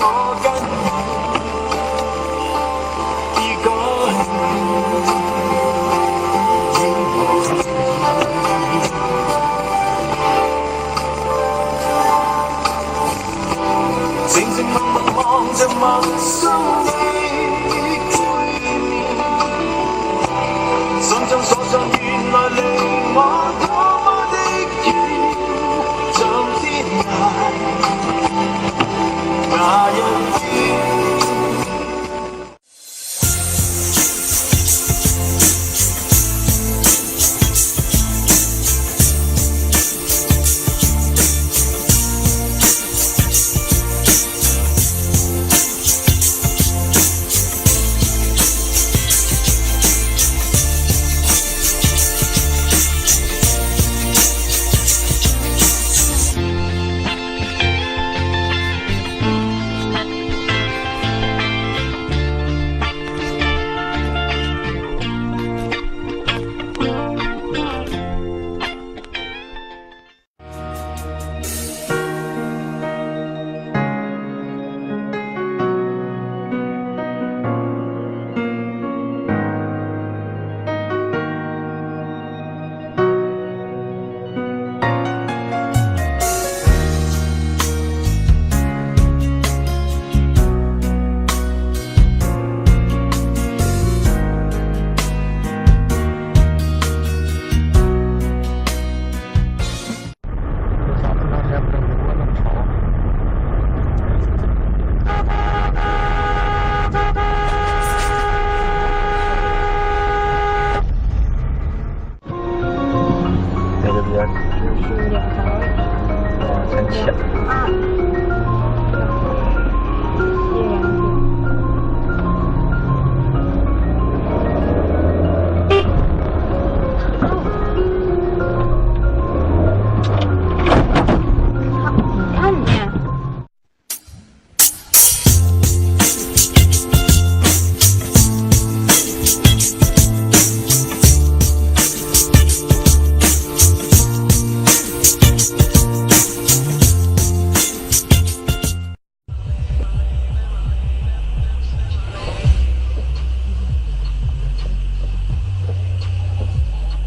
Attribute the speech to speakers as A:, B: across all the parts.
A: 我跟你一個人，靜靜默默望着陌生的背面，心中所想原來離我多麼的遠，像天涯那一天。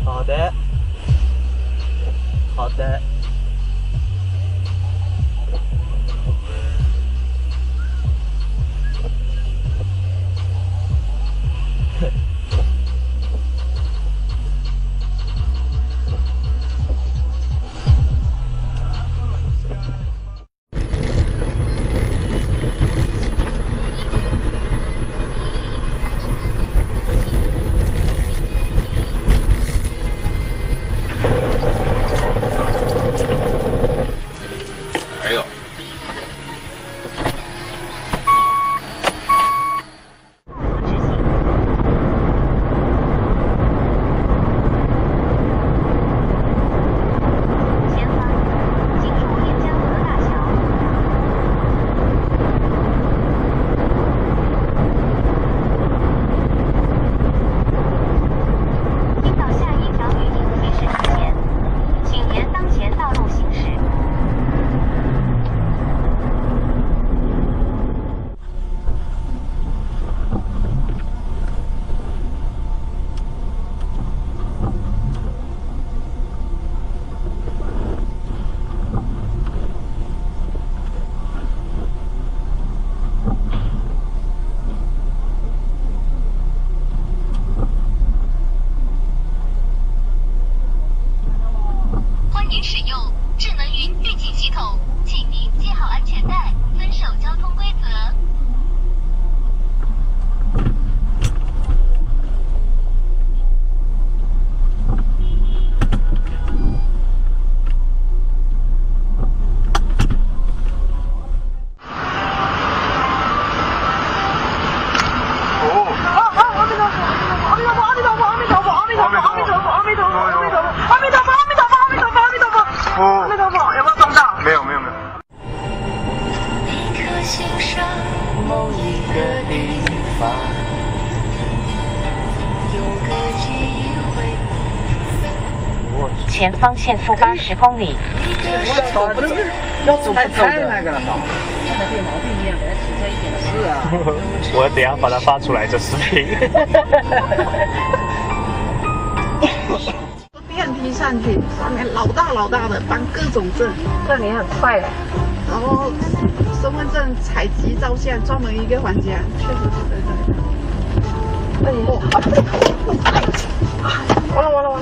A: 好的，好的。
B: 没有。
C: 您使用智能云预警系统，请您系好安全带，遵守交通规则。
A: 某一个地方，有个记忆会。
D: 前方限速80公里。
E: 我操，不是要走太那个了，操！那电脑对面来。
A: 我等一下把它发出来这视频。
B: 电梯上去，上面老大的办各种证，
D: 这你很快哎。
B: 然后身份证采集照相专门一个环节，确实是对。完了！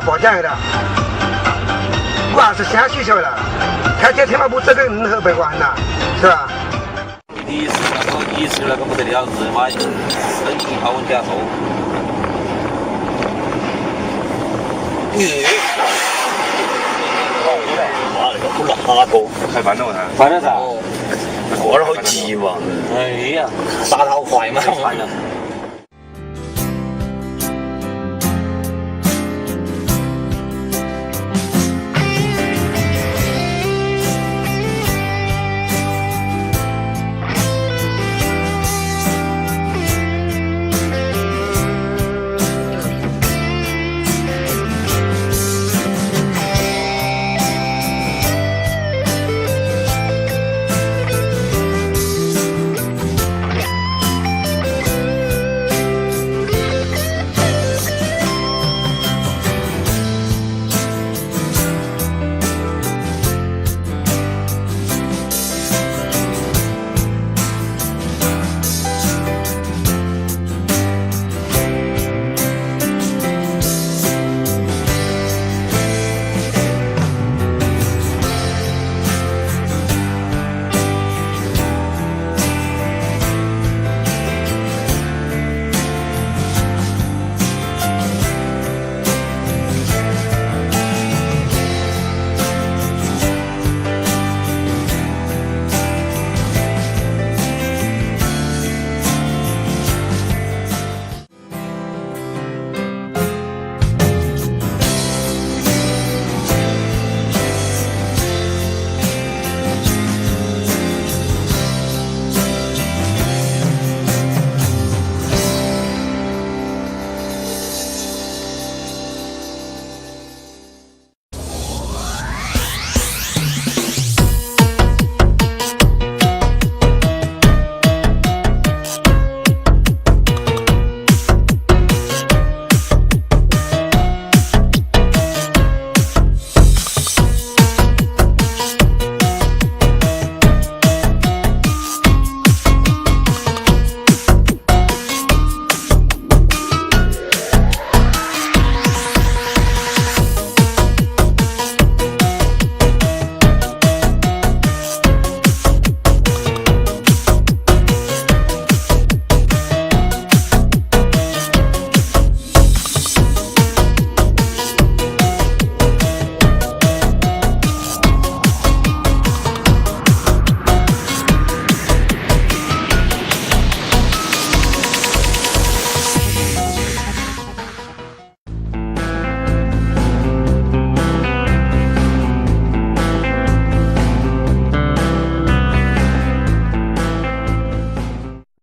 E: 保健的，瓜是先取消了，开天马不这个任何被关了，是吧？
F: 第一次那个不得了，日妈申请澳门驾照。那个不拉过，
E: 还翻了噻？
F: 翻了噻，过了好急嘛。哎呀，杀得好快嘛！